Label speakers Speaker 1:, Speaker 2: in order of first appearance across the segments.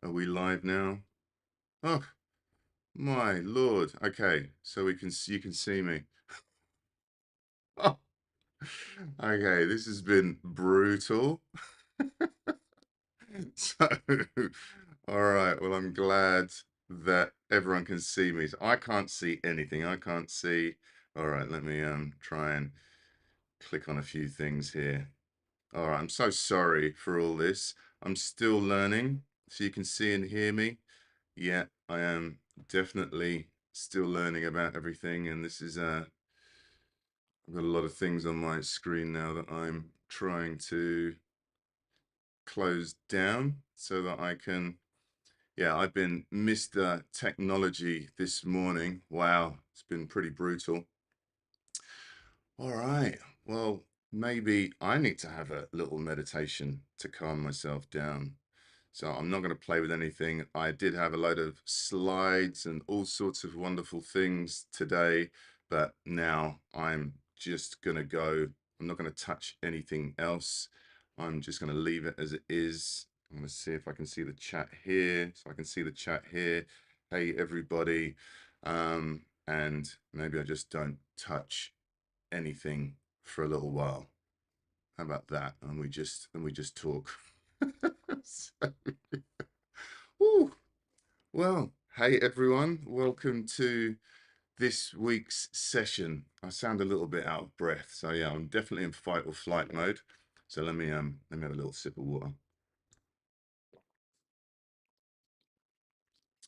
Speaker 1: Are we live now? Oh, my Lord. Okay, so you can see me. Oh, okay, this has been brutal. So, all right, well, I'm glad that everyone can see me. So I can't see anything. I can't see. All right, let me try and click on a few things here. All right, I'm so sorry for all this. I'm still learning, so you can see and hear me. Yeah, I am definitely still learning about everything, and this is I've got a lot of things on my screen now that I'm trying to close down so that I can. Yeah, I've been Mr. Technology this morning. Wow, it's been pretty brutal. All right, well, maybe I need to have a little meditation to calm myself down. So I'm not going to play with anything. I did have a load of slides and all sorts of wonderful things today, but now I'm just going to go. I'm not going to touch anything else. I'm just going to leave it as it is. I'm going to see if I can see the chat here. So I can see the chat here. Hey, everybody. And maybe I just don't touch anything for a little while. How about that? And we just talk. So, woo. Well, hey everyone, welcome to this week's session. I sound a little bit out of breath, so yeah, I'm definitely in fight or flight mode. So let me have a little sip of water.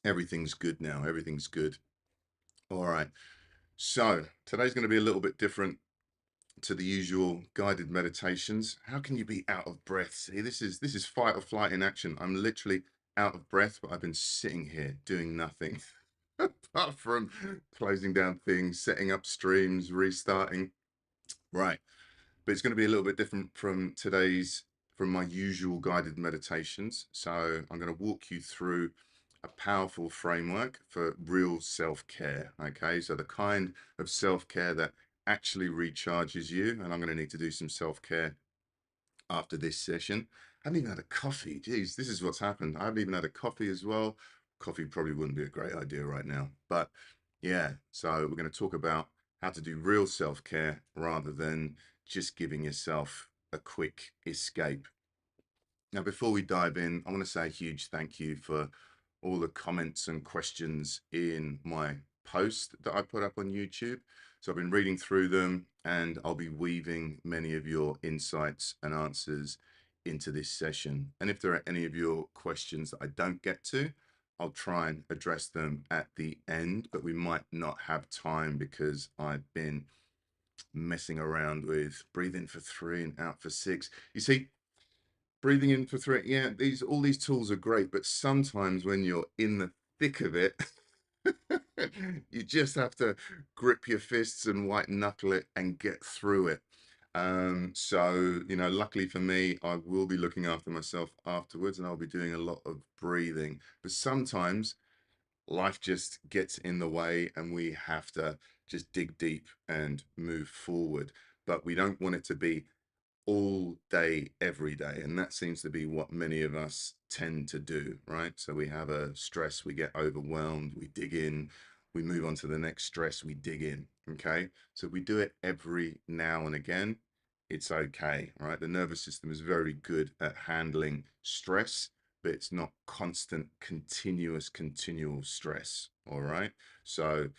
Speaker 1: Everything's good now. Everything's good. All right. So today's going to be a little bit different to the usual guided meditations. How can you be out of breath? See, this is fight or flight in action. I'm literally out of breath, but I've been sitting here doing nothing apart from closing down things, setting up streams, restarting. Right. But it's going to be a little bit different from my usual guided meditations. So I'm going to walk you through a powerful framework for real self-care. Okay, so the kind of self-care that actually recharges you. And I'm going to need to do some self-care after this session. I haven't even had a coffee. Geez, this is what's happened. I haven't even had a coffee as well. Coffee probably wouldn't be a great idea right now. But yeah, so we're going to talk about how to do real self-care rather than just giving yourself a quick escape. Now, before we dive in, I want to say a huge thank you for all the comments and questions in my post that I put up on YouTube. So I've been reading through them and I'll be weaving many of your insights and answers into this session. And if there are any of your questions that I don't get to, I'll try and address them at the end, but we might not have time because I've been messing around with breathing for 3 and out for 6. You see, breathing in for 3, yeah, all these tools are great, but sometimes when you're in the thick of it, you just have to grip your fists and white knuckle it and get through it. So, luckily for me, I will be looking after myself afterwards and I'll be doing a lot of breathing. But sometimes life just gets in the way and we have to just dig deep and move forward. But we don't want it to be all day, every day. And that seems to be what many of us tend to do, right? So we have a stress, we get overwhelmed, we dig in, we move on to the next stress, we dig in. Okay. So we do it every now and again. It's okay, right? The nervous system is very good at handling stress, but it's not constant, continual stress. All right. So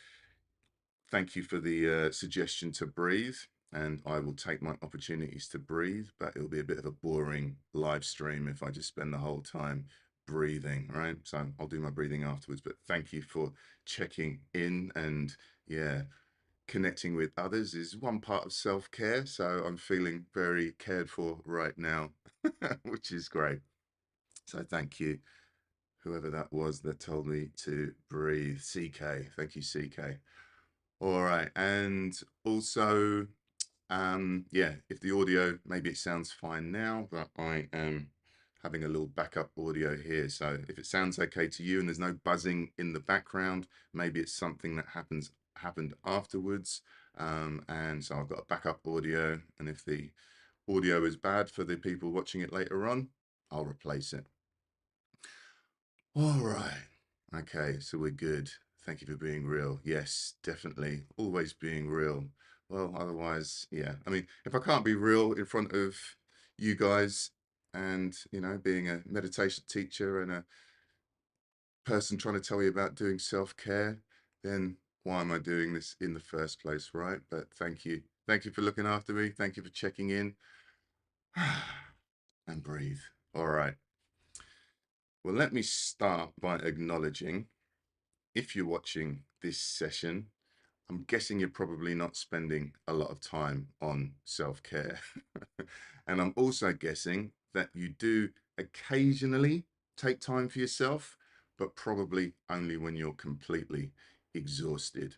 Speaker 1: thank you for the suggestion to breathe, and I will take my opportunities to breathe, but it'll be a bit of a boring live stream if I just spend the whole time breathing, right? So I'll do my breathing afterwards, but thank you for checking in and yeah, connecting with others is one part of self-care, so I'm feeling very cared for right now, which is great. So thank you, whoever that was that told me to breathe. CK, thank you, CK. All right, and also, yeah, if the audio, maybe it sounds fine now, but I am having a little backup audio here. So if it sounds okay to you and there's no buzzing in the background, maybe it's something that happened afterwards. And so I've got a backup audio, and if the audio is bad for the people watching it later on, I'll replace it. All right. Okay, so we're good. Thank you for being real. Yes, definitely. Always being real. Well, otherwise, yeah. I mean, if I can't be real in front of you guys and, being a meditation teacher and a person trying to tell you about doing self-care, then why am I doing this in the first place, right? But thank you. Thank you for looking after me. Thank you for checking in. And breathe. All right. Well, let me start by acknowledging if you're watching this session, I'm guessing you're probably not spending a lot of time on self care. And I'm also guessing that you do occasionally take time for yourself, but probably only when you're completely exhausted.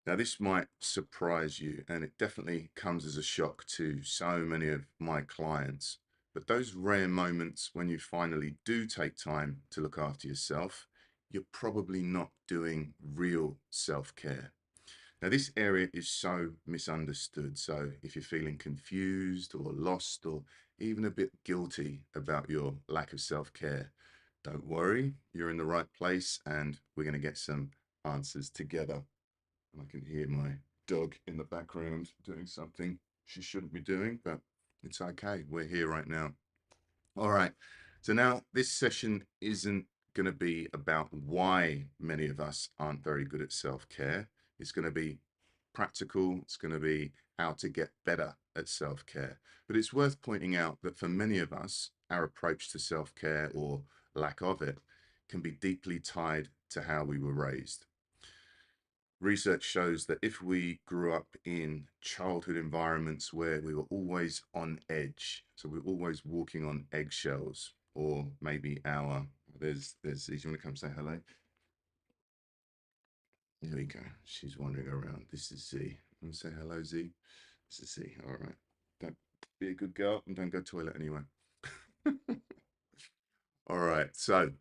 Speaker 1: Now, this might surprise you, and it definitely comes as a shock to so many of my clients. But those rare moments when you finally do take time to look after yourself, you're probably not doing real self care. Now, this area is so misunderstood. So, if you're feeling confused or lost or even a bit guilty about your lack of self care, don't worry, you're in the right place, and we're going to get some answers together. And I can hear my dog in the background doing something she shouldn't be doing, but it's okay. We're here right now. All right. So now this session isn't going to be about why many of us aren't very good at self care. It's going to be practical, it's going to be how to get better at self care. But it's worth pointing out that for many of us, our approach to self care or lack of it can be deeply tied to how we were raised. Research shows that if we grew up in childhood environments where we were always on edge, so we're always walking on eggshells, or maybe there's you want to come say hello? Here we go. She's wandering around. This is Z. Want to say hello, Z? This is Z. All right. Don't be a good girl and don't go toilet anyway. All right. So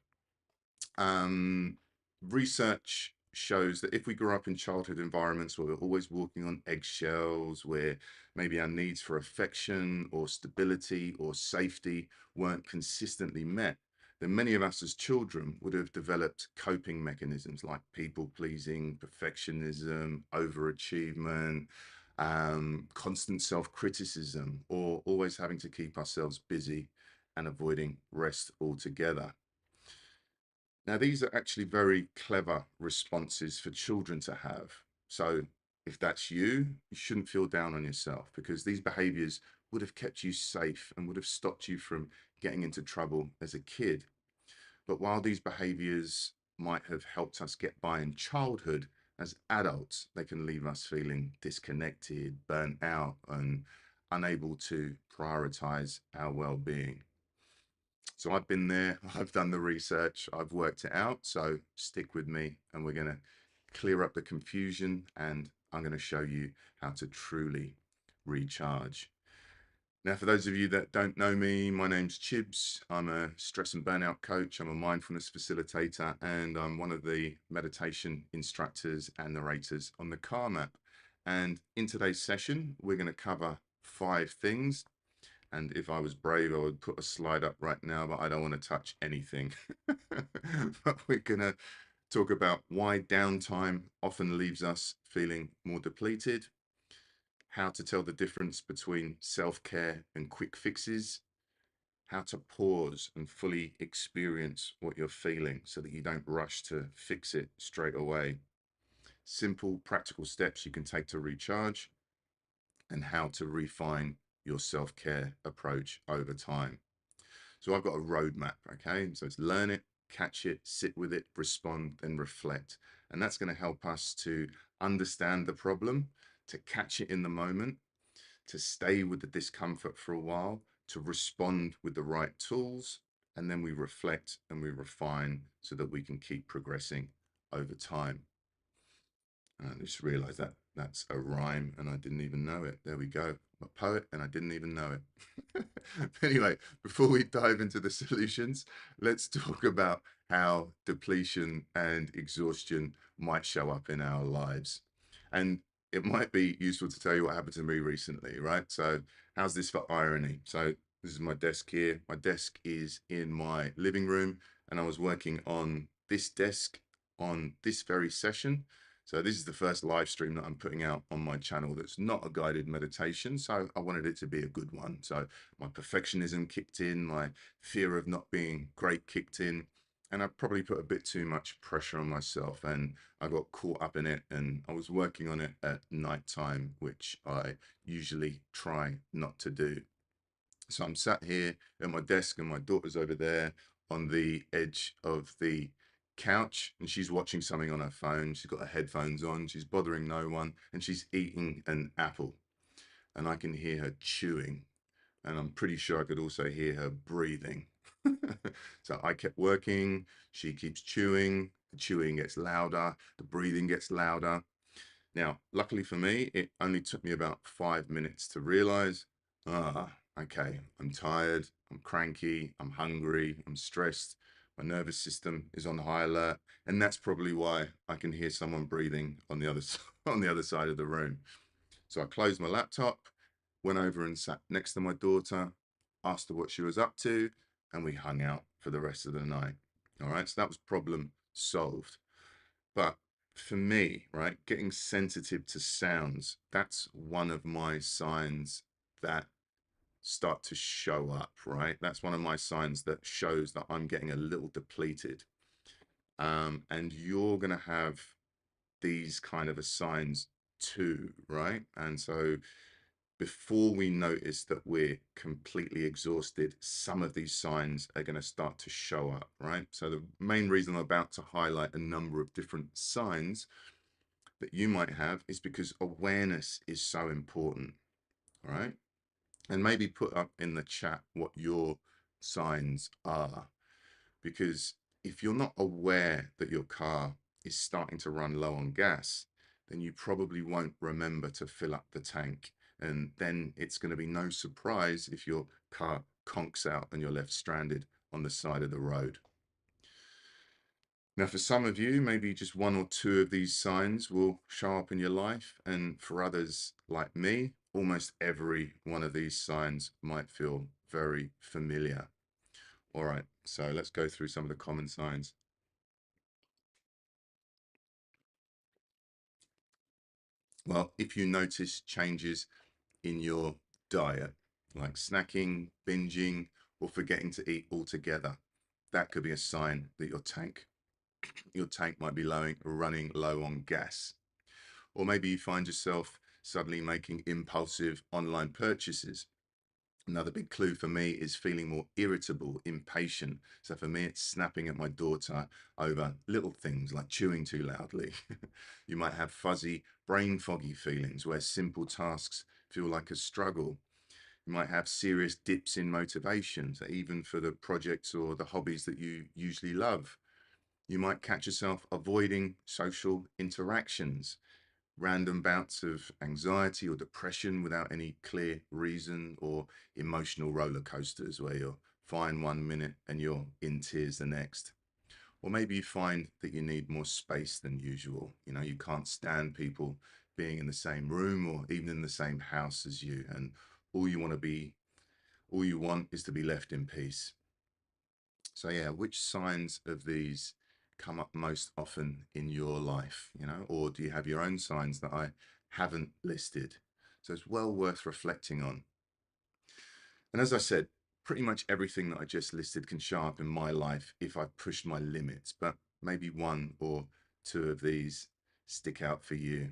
Speaker 1: Um, research shows that if we grew up in childhood environments where we're always walking on eggshells, where maybe our needs for affection or stability or safety weren't consistently met, then many of us as children would have developed coping mechanisms like people pleasing, perfectionism, overachievement, constant self criticism, or always having to keep ourselves busy and avoiding rest altogether. Now, these are actually very clever responses for children to have. So, if that's you, you shouldn't feel down on yourself because these behaviors would have kept you safe and would have stopped you from getting into trouble as a kid. But while these behaviors might have helped us get by in childhood, as adults, they can leave us feeling disconnected, burnt out, and unable to prioritize our well being. So I've been there, I've done the research, I've worked it out. So stick with me and we're going to clear up the confusion and I'm going to show you how to truly recharge. Now, for those of you that don't know me, my name's Chibs. I'm a stress and burnout coach. I'm a mindfulness facilitator and I'm one of the meditation instructors and narrators on the Calm app. And in today's session, we're going to cover 5 things, and if I was brave, I would put a slide up right now, but I don't want to touch anything. But we're going to talk about why downtime often leaves us feeling more depleted, how to tell the difference between self care and quick fixes, how to pause and fully experience what you're feeling so that you don't rush to fix it straight away, simple, practical steps you can take to recharge, and how to refine your self care approach over time. So I've got a roadmap, okay? So it's learn it, catch it, sit with it, respond, then reflect. And that's going to help us to understand the problem, to catch it in the moment, to stay with the discomfort for a while, to respond with the right tools, and then we reflect and we refine so that we can keep progressing over time. And I just realized that that's a rhyme and I didn't even know it. There we go. I'm a poet and I didn't even know it. Anyway, before we dive into the solutions, let's talk about how depletion and exhaustion might show up in our lives. And it might be useful to tell you what happened to me recently, right? So, how's this for irony? So, this is my desk here. My desk is in my living room, and I was working on this desk on this very session. So this is the first live stream that I'm putting out on my channel that's not a guided meditation. So I wanted it to be a good one. So my perfectionism kicked in, my fear of not being great kicked in, and I probably put a bit too much pressure on myself, and I got caught up in it, and I was working on it at night time, which I usually try not to do. So I'm sat here at my desk, and my daughter's over there on the edge of the couch, and she's watching something on her phone. She's got her headphones on, she's bothering no one, and she's eating an apple. And I can hear her chewing, and I'm pretty sure I could also hear her breathing. So I kept working, she keeps chewing, the chewing gets louder, the breathing gets louder. Now, luckily for me, it only took me about 5 minutes to realize, okay, I'm tired, I'm cranky, I'm hungry, I'm stressed, my nervous system is on high alert, and that's probably why I can hear someone breathing on the other on the other side of the room. So I closed my laptop, went over and sat next to my daughter, asked her what she was up to, and we hung out for the rest of the night. All right, so that was problem solved. But for me, right, getting sensitive to sounds, that's one of my signs that start to show up, right? That's one of my signs that shows that I'm getting a little depleted. And you're going to have these kind of a signs too, right? And so before we notice that we're completely exhausted, some of these signs are going to start to show up, right? So the main reason I'm about to highlight a number of different signs that you might have is because awareness is so important, right? And maybe put up in the chat what your signs are, because if you're not aware that your car is starting to run low on gas, then you probably won't remember to fill up the tank. And then it's going to be no surprise if your car conks out and you're left stranded on the side of the road. Now, for some of you, maybe just one or two of these signs will show up in your life. And for others like me, almost every one of these signs might feel very familiar. All right, so let's go through some of the common signs. Well, if you notice changes in your diet, like snacking, binging, or forgetting to eat altogether, that could be a sign that your tank might be running low on gas. Or maybe you find yourself suddenly making impulsive online purchases. Another big clue for me is feeling more irritable, impatient. So for me, it's snapping at my daughter over little things like chewing too loudly. You might have fuzzy, brain foggy feelings where simple tasks feel like a struggle. You might have serious dips in motivation, so even for the projects or the hobbies that you usually love. You might catch yourself avoiding social interactions, random bouts of anxiety or depression without any clear reason, or emotional roller coasters where you're fine 1 minute and you're in tears the next. Or maybe you find that you need more space than usual. You know, you can't stand people being in the same room or even in the same house as you, and all you want to be, all you want is to be left in peace. So yeah, which signs of these come up most often in your life, or do you have your own signs that I haven't listed? So it's well worth reflecting on. And as I said, pretty much everything that I just listed can show up in my life if I've pushed my limits, but maybe one or two of these stick out for you.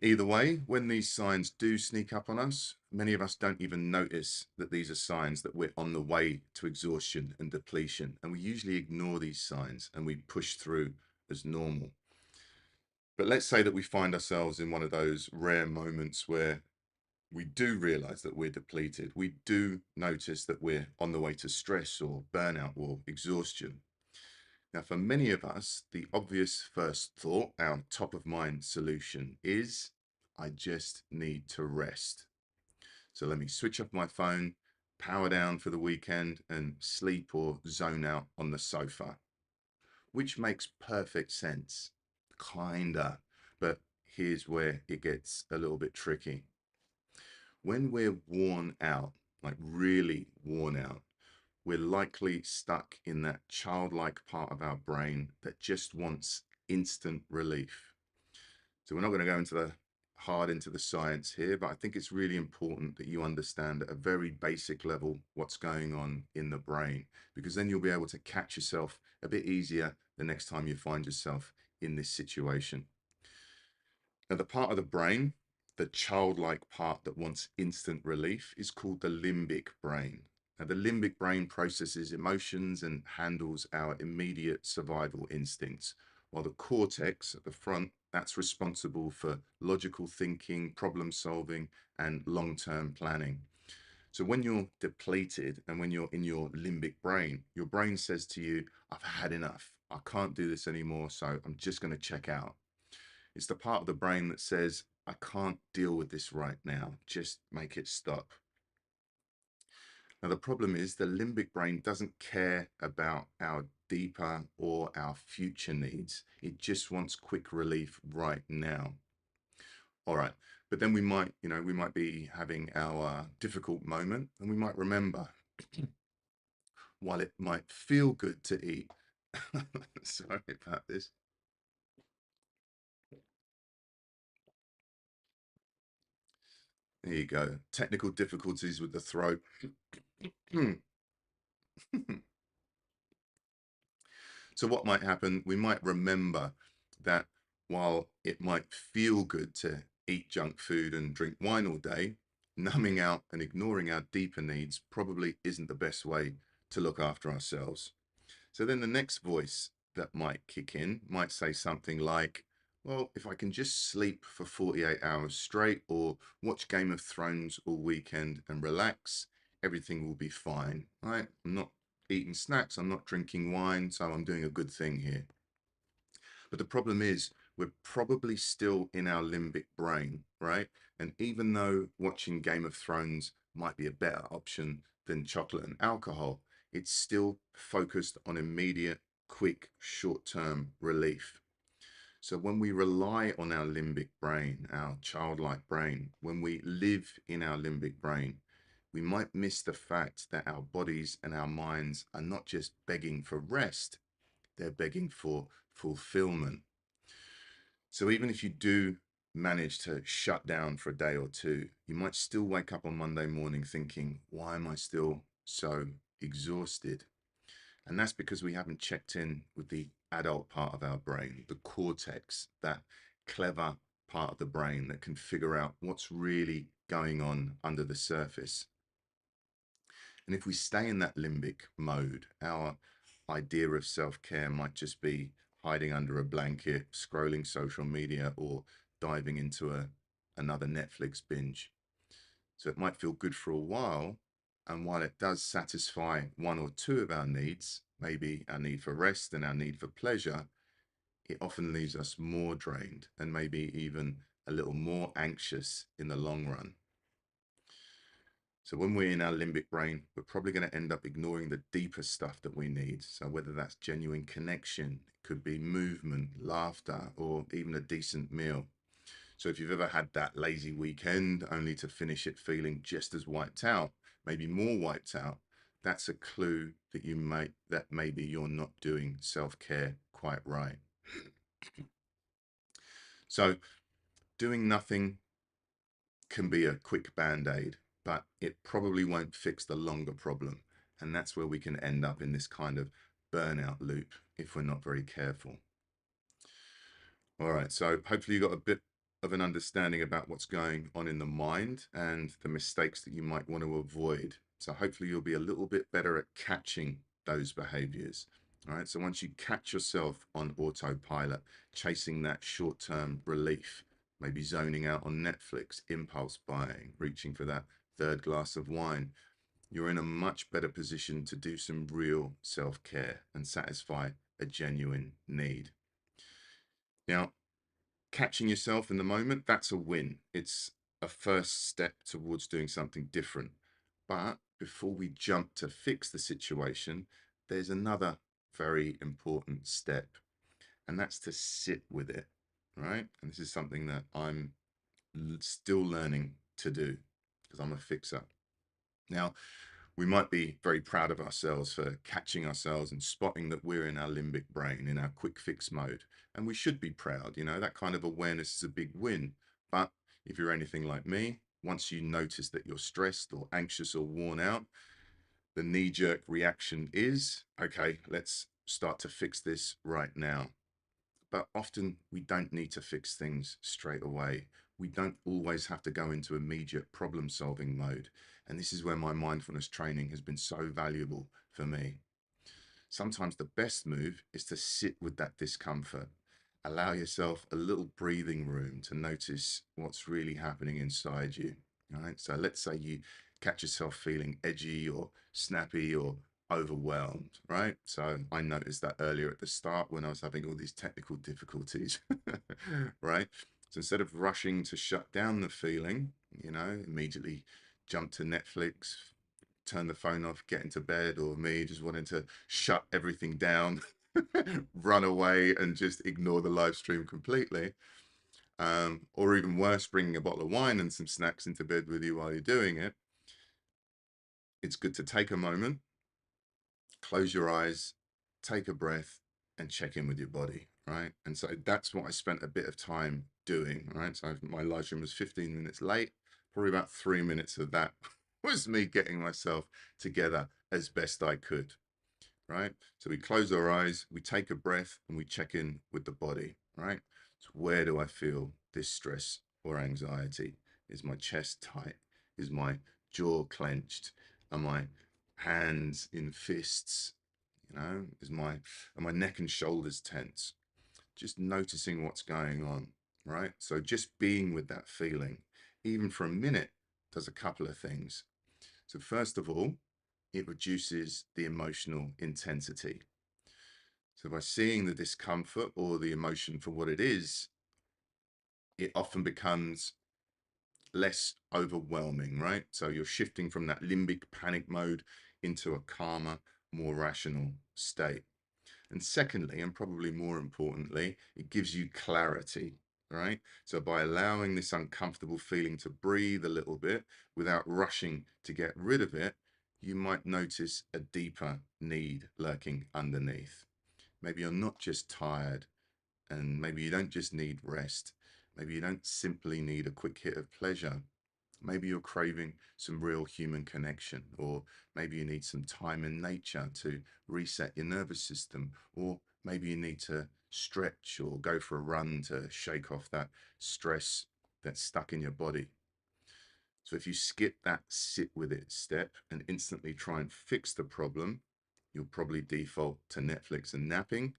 Speaker 1: Either way, when these signs do sneak up on us, many of us don't even notice that these are signs that we're on the way to exhaustion and depletion. And we usually ignore these signs and we push through as normal. But let's say that we find ourselves in one of those rare moments where we do realize that we're depleted. We do notice that we're on the way to stress or burnout or exhaustion. Now, for many of us, the obvious first thought, our top of mind solution is, I just need to rest. So let me switch off my phone, power down for the weekend, and sleep or zone out on the sofa, which makes perfect sense. Kinda. But here's where it gets a little bit tricky. When we're worn out, like really worn out, we're likely stuck in that childlike part of our brain that just wants instant relief. So we're not going to go into the science here, but I think it's really important that you understand at a very basic level what's going on in the brain, because then you'll be able to catch yourself a bit easier the next time you find yourself in this situation. Now, the part of the brain, the childlike part that wants instant relief, is called the limbic brain. Now, the limbic brain processes emotions and handles our immediate survival instincts, while the cortex at the front, that's responsible for logical thinking, problem solving, and long-term planning. So when you're depleted and when you're in your limbic brain, your brain says to you, I've had enough. I can't do this anymore, so I'm just going to check out. It's the part of the brain that says, I can't deal with this right now. Just make it stop. Now, the problem is the limbic brain doesn't care about our deeper or our future needs. It just wants quick relief right now. All right. But then we might be having our difficult moment and we might remember, while it might feel good to eat, sorry about this. There you go. Technical difficulties with the throat. So what might happen, we might remember that while it might feel good to eat junk food and drink wine all day, numbing out and ignoring our deeper needs probably isn't the best way to look after ourselves. So then the next voice that might kick in might say something like, well, if I can just sleep for 48 hours straight or watch Game of Thrones all weekend and relax, everything will be fine, right? I'm not eating snacks, I'm not drinking wine, so I'm doing a good thing here. But the problem is, we're probably still in our limbic brain, right? And even though watching Game of Thrones might be a better option than chocolate and alcohol, it's still focused on immediate, quick, short-term relief. So when we rely on our limbic brain, our childlike brain, when we live in our limbic brain, we might miss the fact that our bodies and our minds are not just begging for rest, they're begging for fulfillment. So even if you do manage to shut down for a day or two, you might still wake up on Monday morning thinking, why am I still so exhausted? And that's because we haven't checked in with the adult part of our brain, the cortex, that clever part of the brain that can figure out what's really going on under the surface. And if we stay in that limbic mode, our idea of self-care might just be hiding under a blanket, scrolling social media, or diving into another Netflix binge. So it might feel good for a while. And while it does satisfy one or two of our needs, maybe our need for rest and our need for pleasure, it often leaves us more drained and maybe even a little more anxious in the long run. So when we're in our limbic brain, we're probably going to end up ignoring the deeper stuff that we need. So whether that's genuine connection, it could be movement, laughter, or even a decent meal. So if you've ever had that lazy weekend only to finish it feeling just as wiped out, maybe more wiped out, that's a clue that that maybe you're not doing self-care quite right. So doing nothing can be a quick band-aid, but it probably won't fix the longer problem. And that's where we can end up in this kind of burnout loop if we're not very careful. All right, so hopefully you got a bit of an understanding about what's going on in the mind and the mistakes that you might want to avoid. So hopefully you'll be a little bit better at catching those behaviors. All right, so once you catch yourself on autopilot, chasing that short-term relief, maybe zoning out on Netflix, impulse buying, reaching for that third glass of wine, you're in a much better position to do some real self-care and satisfy a genuine need. Now, catching yourself in the moment, that's a win. It's a first step towards doing something different. But before we jump to fix the situation, there's another very important step, and that's to sit with it, right? And this is something that I'm still learning to do because I'm a fixer. Now, We might be very proud of ourselves for catching ourselves and spotting that we're in our limbic brain, in our quick fix mode. And we should be proud, you know, that kind of awareness is a big win. But if you're anything like me, once you notice that you're stressed or anxious or worn out, the knee jerk reaction is, okay, let's start to fix this right now. But often we don't need to fix things straight away. We don't always have to go into immediate problem solving mode. And this is where my mindfulness training has been so valuable for me. Sometimes the best move is to sit with that discomfort. Allow yourself a little breathing room to notice what's really happening inside you. All right. So let's say you catch yourself feeling edgy or snappy or overwhelmed, right? So I noticed that earlier at the start when I was having all these technical difficulties, right? So instead of rushing to shut down the feeling, you know, immediately jump to Netflix, turn the phone off, get into bed, or me just wanting to shut everything down, run away and just ignore the live stream completely. Or even worse, bringing a bottle of wine and some snacks into bed with you while you're doing it. It's good to take a moment, close your eyes, take a breath, and check in with your body, right? And so that's what I spent a bit of time doing, right? So my live stream was 15 minutes late. Probably about 3 minutes of that was me getting myself together as best I could, right? So we close our eyes, we take a breath, and we check in with the body, right? So where do I feel this stress or anxiety? Is my chest tight? Is my jaw clenched? Are my hands in fists? You know, are my neck and shoulders tense? Just noticing what's going on, right? So just being with that feeling, even for a minute, does a couple of things. So first of all, it reduces the emotional intensity. So by seeing the discomfort or the emotion for what it is, it often becomes less overwhelming, right? So you're shifting from that limbic panic mode into a calmer, more rational state. And secondly, and probably more importantly, it gives you clarity, right? So by allowing this uncomfortable feeling to breathe a little bit without rushing to get rid of it, you might notice a deeper need lurking underneath. Maybe you're not just tired, and maybe you don't just need rest. Maybe you don't simply need a quick hit of pleasure. Maybe you're craving some real human connection, or maybe you need some time in nature to reset your nervous system, or maybe you need to stretch or go for a run to shake off that stress that's stuck in your body. So if you skip that sit with it step and instantly try and fix the problem, you'll probably default to Netflix and napping,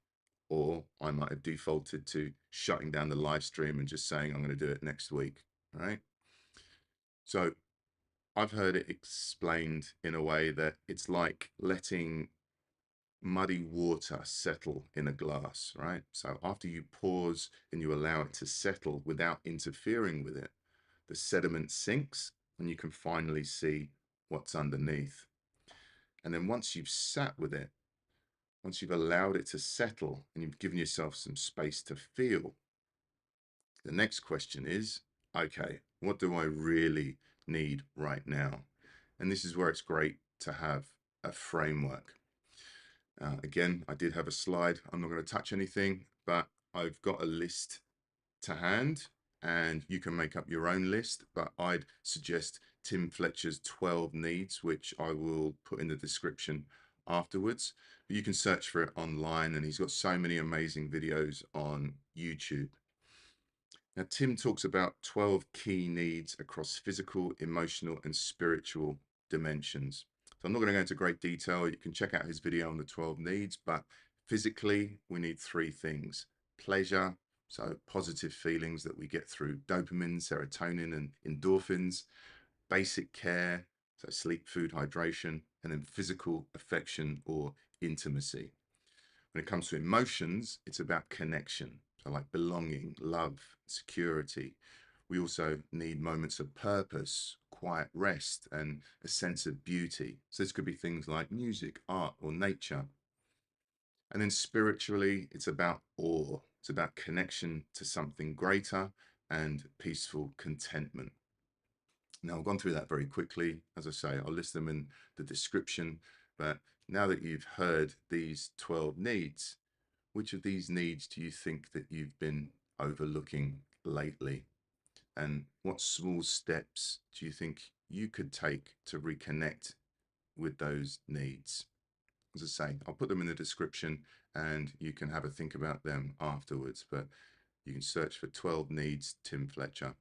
Speaker 1: or I might have defaulted to shutting down the live stream and just saying I'm going to do it next week, right? So I've heard it explained in a way that it's like letting muddy water settle in a glass, right? So after you pause and you allow it to settle without interfering with it, the sediment sinks and you can finally see what's underneath. And then once you've sat with it, once you've allowed it to settle and you've given yourself some space to feel, the next question is, okay, what do I really need right now? And this is where it's great to have a framework. Again, I did have a slide. I'm not going to touch anything, but I've got a list to hand and you can make up your own list. But I'd suggest Tim Fletcher's 12 needs, which I will put in the description afterwards. But you can search for it online and he's got so many amazing videos on YouTube. Now, Tim talks about 12 key needs across physical, emotional, and spiritual dimensions. So I'm not going to go into great detail. You can check out his video on the 12 needs, but physically, we need three things: pleasure, so positive feelings that we get through dopamine, serotonin, and endorphins; basic care, so sleep, food, hydration; and then physical affection or intimacy. When it comes to emotions, it's about connection, so like belonging, love, security. We also need moments of purpose, quiet rest, and a sense of beauty. So this could be things like music, art, or nature. And then spiritually, it's about awe. It's about connection to something greater and peaceful contentment. Now, I've gone through that very quickly. As I say, I'll list them in the description. But now that you've heard these 12 needs, which of these needs do you think that you've been overlooking lately? And what small steps do you think you could take to reconnect with those needs? As I say, I'll put them in the description and you can have a think about them afterwards. But you can search for 12 needs Tim Fletcher.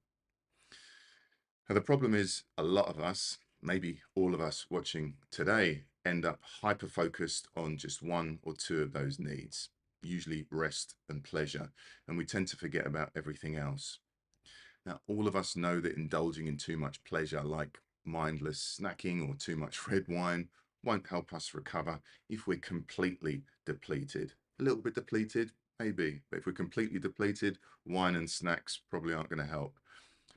Speaker 1: Now, the problem is a lot of us, maybe all of us watching today, end up hyper focused on just one or two of those needs, usually rest and pleasure, and we tend to forget about everything else. Now, all of us know that indulging in too much pleasure, like mindless snacking or too much red wine, won't help us recover if we're completely depleted. A little bit depleted, maybe, but if we're completely depleted, wine and snacks probably aren't going to help.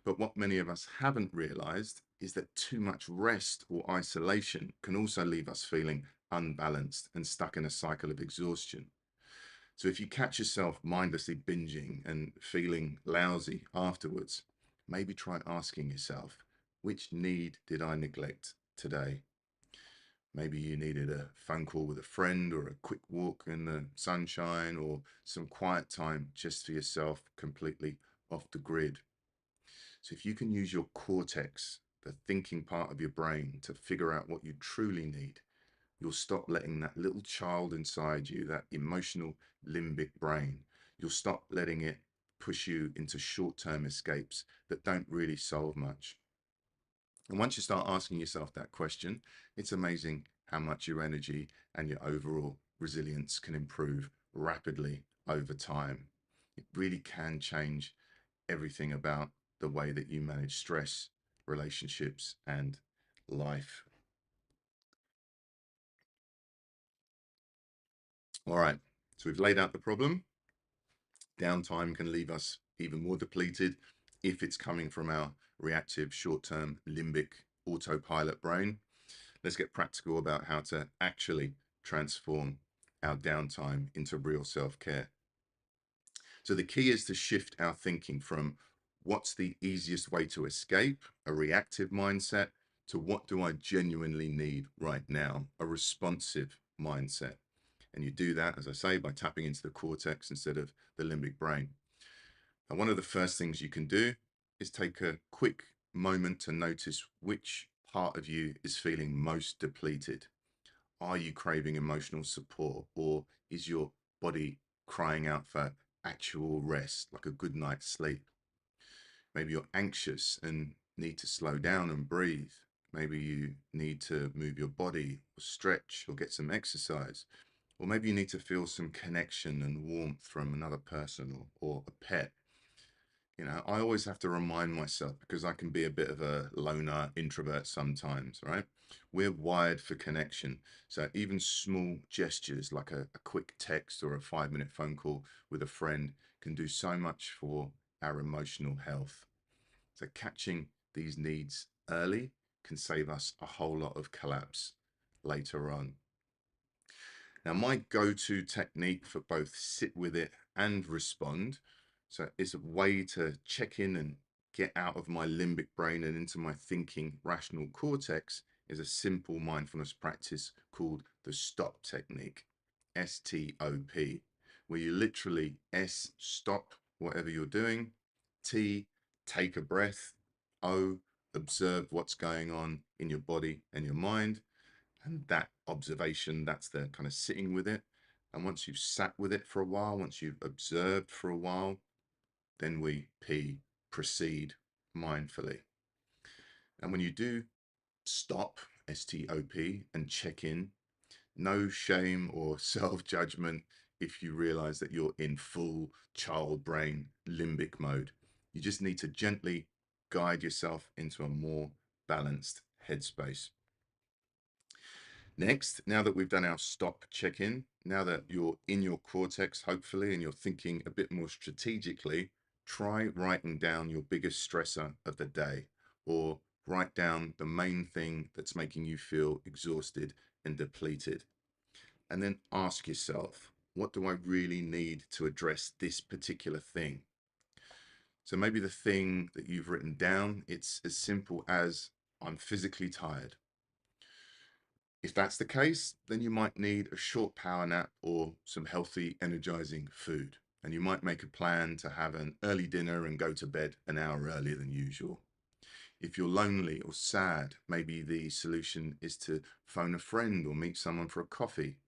Speaker 1: But what many of us haven't realized is that too much rest or isolation can also leave us feeling unbalanced and stuck in a cycle of exhaustion. So if you catch yourself mindlessly binging and feeling lousy afterwards, maybe try asking yourself, which need did I neglect today? Maybe you needed a phone call with a friend or a quick walk in the sunshine or some quiet time just for yourself, completely off the grid. So if you can use your cortex, the thinking part of your brain, to figure out what you truly need, you'll stop letting that little child inside you, that emotional limbic brain, you'll stop letting it push you into short-term escapes that don't really solve much. And once you start asking yourself that question, it's amazing how much your energy and your overall resilience can improve rapidly over time. It really can change everything about the way that you manage stress, relationships, and life. All right, so we've laid out the problem. Downtime can leave us even more depleted if it's coming from our reactive short-term limbic autopilot brain. Let's get practical about how to actually transform our downtime into real self-care. So the key is to shift our thinking from what's the easiest way to escape, a reactive mindset, to what do I genuinely need right now, a responsive mindset. And you do that, as I say, by tapping into the cortex instead of the limbic brain. And one of the first things you can do is take a quick moment to notice which part of you is feeling most depleted. Are you craving emotional support, or is your body crying out for actual rest, like a good night's sleep? Maybe you're anxious and need to slow down and breathe. Maybe you need to move your body or stretch or get some exercise. Or maybe you need to feel some connection and warmth from another person or a pet. You know, I always have to remind myself, because I can be a bit of a loner introvert sometimes, right? We're wired for connection. So even small gestures like a quick text or a 5-minute phone call with a friend can do so much for our emotional health. So catching these needs early can save us a whole lot of collapse later on. Now, my go-to technique for both sit with it and respond, so it's a way to check in and get out of my limbic brain and into my thinking rational cortex, is a simple mindfulness practice called the stop technique, STOP, where you literally stop whatever you're doing, T, take a breath, O, observe what's going on in your body and your mind, and that observation, that's the kind of sitting with it. And once you've sat with it for a while, once you've observed for a while, then we proceed mindfully. And when you do stop, STOP, and check in, no shame or self-judgment if you realize that you're in full child brain limbic mode. You just need to gently guide yourself into a more balanced headspace. Next, now that we've done our stop check-in, now that you're in your cortex, hopefully, and you're thinking a bit more strategically, try writing down your biggest stressor of the day, or write down the main thing that's making you feel exhausted and depleted. And then ask yourself, what do I really need to address this particular thing? So maybe the thing that you've written down, it's as simple as I'm physically tired. If that's the case, then you might need a short power nap or some healthy, energizing food. And you might make a plan to have an early dinner and go to bed an hour earlier than usual. If you're lonely or sad, maybe the solution is to phone a friend or meet someone for a coffee.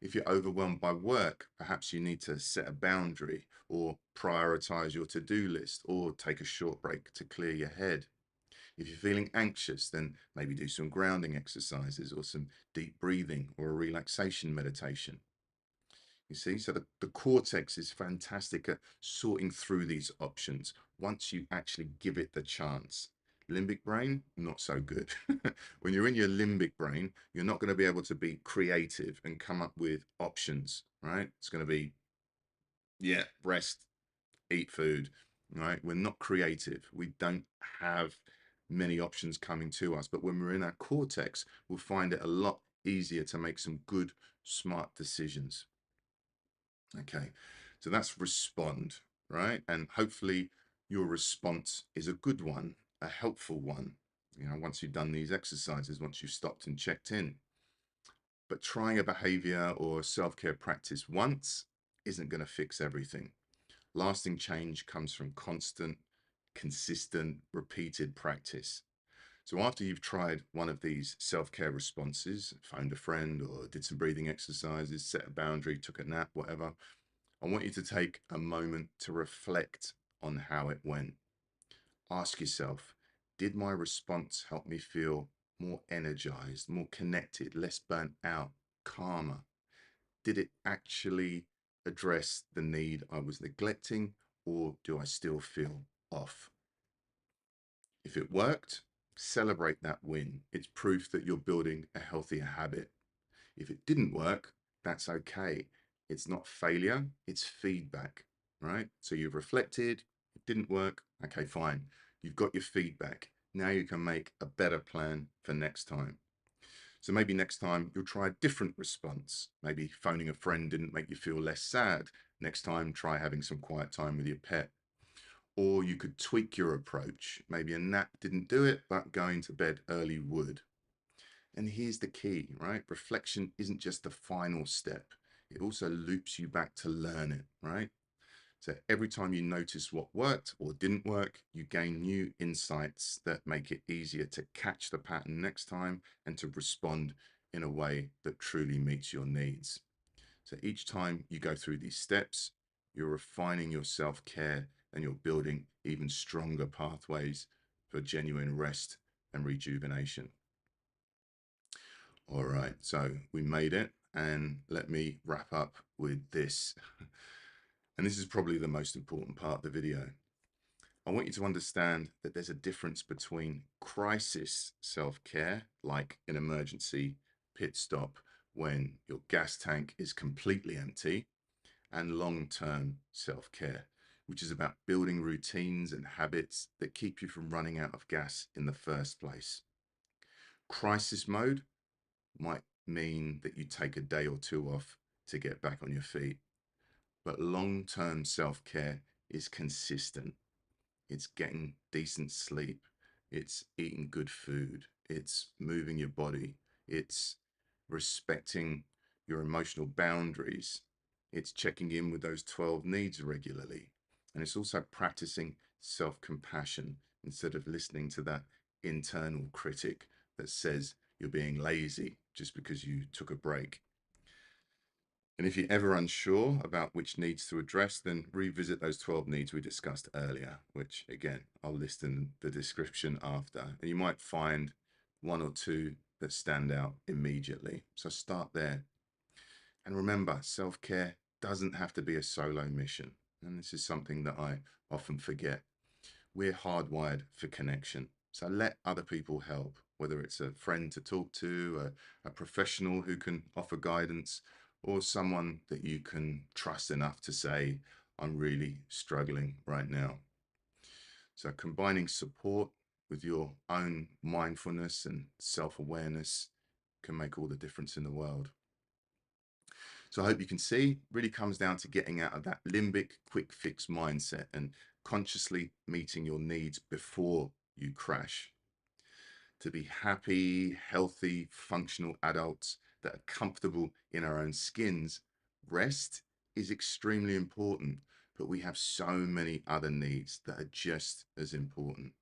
Speaker 1: If you're overwhelmed by work, perhaps you need to set a boundary or prioritize your to-do list or take a short break to clear your head. If you're feeling anxious, then maybe do some grounding exercises or some deep breathing or a relaxation meditation. You see, so the cortex is fantastic at sorting through these options once you actually give it the chance. Limbic brain, not so good. When you're in your limbic brain, you're not going to be able to be creative and come up with options, right? It's going to be, yeah, rest, eat food, right? We're not creative. We don't have many options coming to us. But when we're in our cortex, we'll find it a lot easier to make some good, smart decisions. Okay, so that's respond, right? And hopefully your response is a good one, a helpful one. You know, once you've done these exercises, once you've stopped and checked in. But trying a behavior or self-care practice once isn't going to fix everything. Lasting change comes from constant, consistent, repeated practice. So after you've tried one of these self-care responses, phoned a friend or did some breathing exercises, set a boundary, took a nap, whatever, I want you to take a moment to reflect on how it went. Ask yourself, did my response help me feel more energized, more connected, less burnt out, calmer? Did it actually address the need I was neglecting, or do I still feel off? If it worked, celebrate that win. It's proof that you're building a healthier habit. If it didn't work, that's okay. It's not failure, it's feedback, right? So you've reflected, it didn't work, okay, fine. You've got your feedback. Now you can make a better plan for next time. So maybe next time you'll try a different response. Maybe phoning a friend didn't make you feel less sad. Next time, try having some quiet time with your pet. Or you could tweak your approach. Maybe a nap didn't do it, but going to bed early would. And here's the key, right? Reflection isn't just the final step. It also loops you back to learn it, right? So every time you notice what worked or didn't work, you gain new insights that make it easier to catch the pattern next time and to respond in a way that truly meets your needs. So each time you go through these steps, you're refining your self-care and you're building even stronger pathways for genuine rest and rejuvenation. All right, so we made it, and let me wrap up with this. And this is probably the most important part of the video. I want you to understand that there's a difference between crisis self-care, like an emergency pit stop when your gas tank is completely empty, and long-term self-care, which is about building routines and habits that keep you from running out of gas in the first place. Crisis mode might mean that you take a day or two off to get back on your feet. But long-term self-care is consistent. It's getting decent sleep. It's eating good food. It's moving your body. It's respecting your emotional boundaries. It's checking in with those 12 needs regularly. And it's also practicing self-compassion instead of listening to that internal critic that says you're being lazy just because you took a break. And if you're ever unsure about which needs to address, then revisit those 12 needs we discussed earlier, which again, I'll list in the description after. And you might find one or two that stand out immediately. So start there. And remember, self-care doesn't have to be a solo mission. And this is something that I often forget. We're hardwired for connection. So let other people help, whether it's a friend to talk to, a professional who can offer guidance, or someone that you can trust enough to say, I'm really struggling right now. So combining support with your own mindfulness and self-awareness can make all the difference in the world. So I hope you can see, really comes down to getting out of that limbic quick fix mindset and consciously meeting your needs before you crash. To be happy, healthy, functional adults that are comfortable in our own skins, rest is extremely important, but we have so many other needs that are just as important.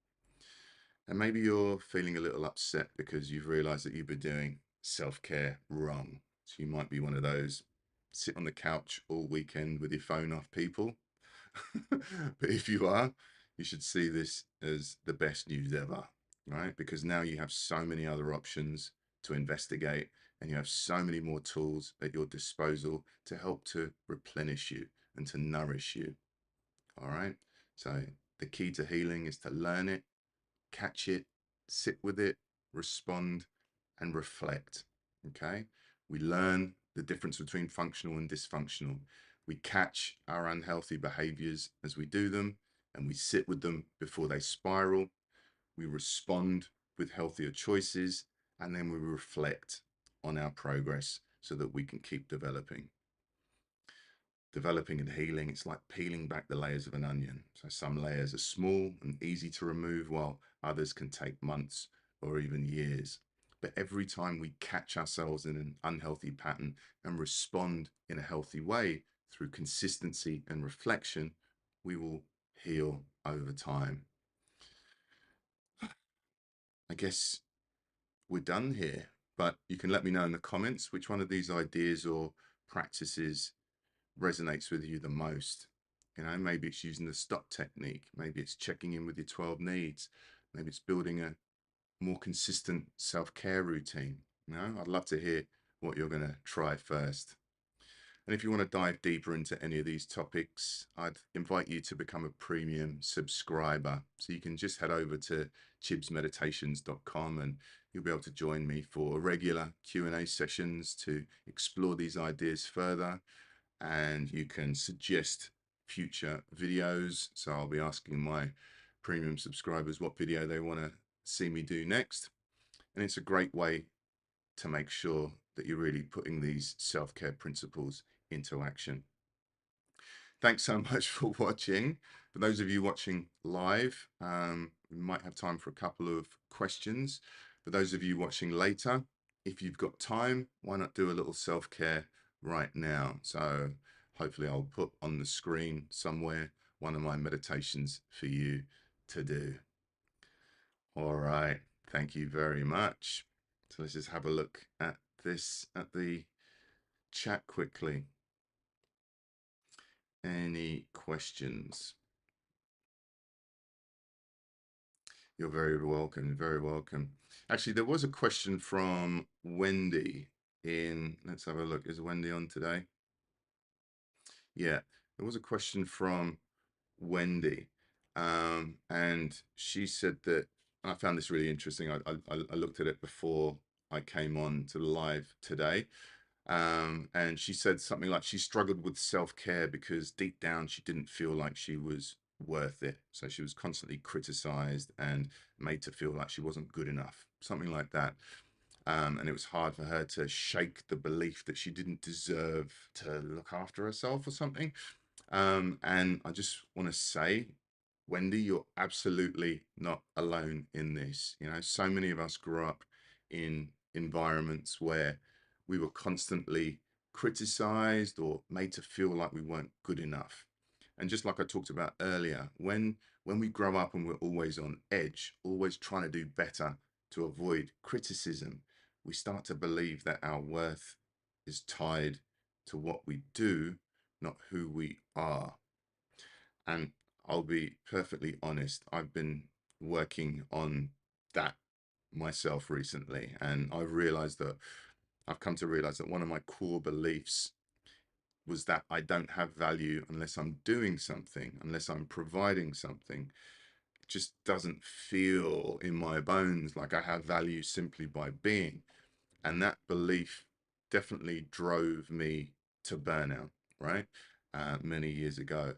Speaker 1: And maybe you're feeling a little upset because you've realized that you've been doing self care wrong. So you might be one of those sit on the couch all weekend with your phone off people. But if you are, you should see this as the best news ever, right? Because now you have so many other options to investigate and you have so many more tools at your disposal to help to replenish you and to nourish you. All right. So the key to healing is to learn it, catch it, sit with it, respond, and reflect. Okay. We learn the difference between functional and dysfunctional. We catch our unhealthy behaviors as we do them, and we sit with them before they spiral. We respond with healthier choices, and then we reflect on our progress so that we can keep developing. Developing and healing, it's like peeling back the layers of an onion. So some layers are small and easy to remove, while others can take months or even years. But every time we catch ourselves in an unhealthy pattern and respond in a healthy way through consistency and reflection, we will heal over time. I guess we're done here, but you can let me know in the comments which one of these ideas or practices resonates with you the most. You know, maybe it's using the stop technique, maybe it's checking in with your 12 needs, maybe it's building a more consistent self-care routine. You know, I'd love to hear what you're going to try first. And if you want to dive deeper into any of these topics, I'd invite you to become a premium subscriber. So you can just head over to chibsmeditations.com and you'll be able to join me for regular Q&A sessions to explore these ideas further, and you can suggest future videos. So I'll be asking my premium subscribers what video they want to see me do next. And it's a great way to make sure that you're really putting these self-care principles into action. Thanks so much for watching. For those of you watching live, we might have time for a couple of questions. For those of you watching later, if you've got time, why not do a little self-care right now? So hopefully I'll put on the screen somewhere one of my meditations for you to do. All right, thank you very much. So let's just have a look at this at the chat quickly. Any questions? You're very welcome, very welcome. Actually, there was a question from Wendy in, let's have a look. Is Wendy on today? Yeah, there was a question from Wendy. And she said that, I found this really interesting. I looked at it before I came on to the live today. And she said something like she struggled with self-care because deep down she didn't feel like she was worth it. So she was constantly criticized and made to feel like she wasn't good enough, something like that. And it was hard for her to shake the belief that she didn't deserve to look after herself or something. And I just want to say, Wendy, you're absolutely not alone in this. You know, so many of us grew up in environments where we were constantly criticized or made to feel like we weren't good enough. And just like I talked about earlier, when we grow up and we're always on edge, always trying to do better to avoid criticism, we start to believe that our worth is tied to what we do, not who we are. And I'll be perfectly honest, I've been working on that myself recently, and I've come to realize that one of my core beliefs was that I don't have value unless I'm doing something, unless I'm providing something. It just doesn't feel in my bones like I have value simply by being. And that belief definitely drove me to burnout, right? Many years ago.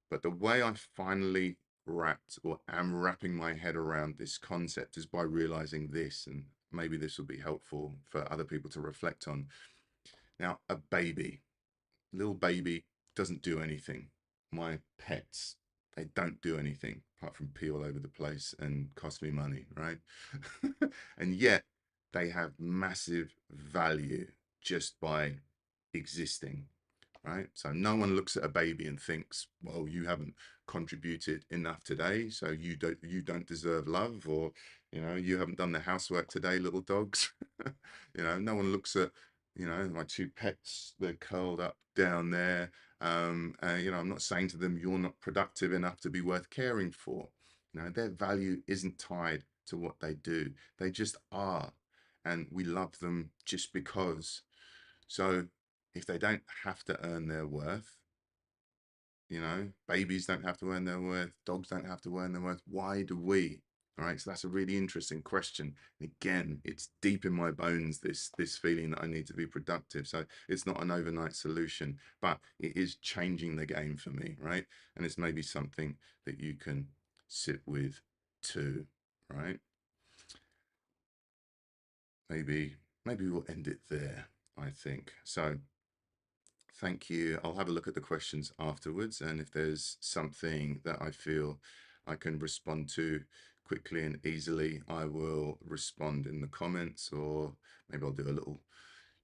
Speaker 1: But the way I finally wrapped or am wrapping my head around this concept is by realizing this, and maybe this will be helpful for other people to reflect on. Now, little baby doesn't do anything. My pets, They don't do anything apart from pee all over the place and cost me money, right? And yet they have massive value just by existing, right? So no one looks at a baby and thinks, well, you haven't contributed enough today, so you don't deserve love, or you haven't done the housework today, little dogs. No one looks at my two pets, they're curled up down there. I'm not saying to them you're not productive enough to be worth caring for. Their value isn't tied to what they do. They just are, and we love them just because. So if they don't have to earn their worth, babies don't have to earn their worth, dogs don't have to earn their worth, why do we? All right, so that's a really interesting question. Again, it's deep in my bones, this feeling that I need to be productive. So it's not an overnight solution, but it is changing the game for me, right? And it's maybe something that you can sit with too, right? Maybe we'll end it there, I think. So thank you. I'll have a look at the questions afterwards, and if there's something that I feel I can respond to quickly and easily, I will respond in the comments, or maybe I'll do a little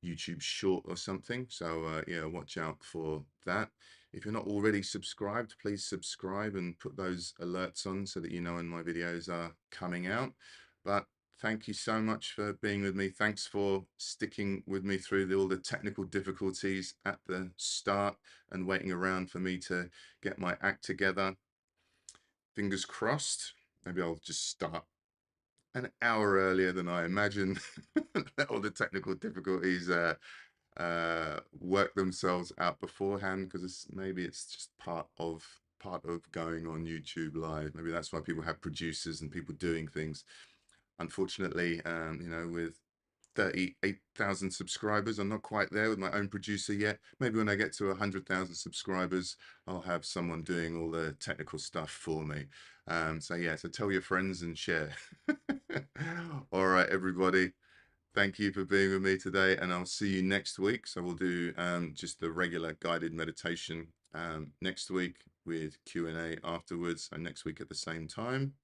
Speaker 1: YouTube short or something. So yeah, watch out for that. If you're not already subscribed, please subscribe and put those alerts on so that you know when my videos are coming out. But thank you so much for being with me. Thanks for sticking with me through all the technical difficulties at the start and waiting around for me to get my act together. Fingers crossed. Maybe I'll just start an hour earlier than I imagined. Let all the technical difficulties work themselves out beforehand, because maybe it's just part of going on YouTube Live. Maybe that's why people have producers and people doing things. Unfortunately, with 38,000 subscribers, I'm not quite there with my own producer yet. Maybe when I get to 100,000 subscribers, I'll have someone doing all the technical stuff for me. So yeah, so tell your friends and share. All right, everybody. Thank you for being with me today, and I'll see you next week. So we'll do just the regular guided meditation next week with Q&A afterwards, and next week at the same time,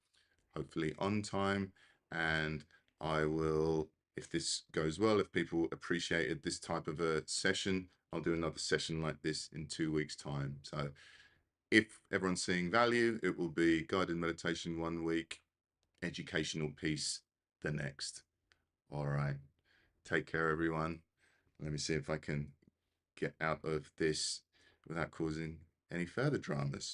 Speaker 1: hopefully on time. And I will, if this goes well, if people appreciated this type of a session, I'll do another session like this in 2 weeks' time. So if everyone's seeing value, it will be guided meditation 1 week, educational piece the next. All right. Take care, everyone. Let me see if I can get out of this without causing any further dramas.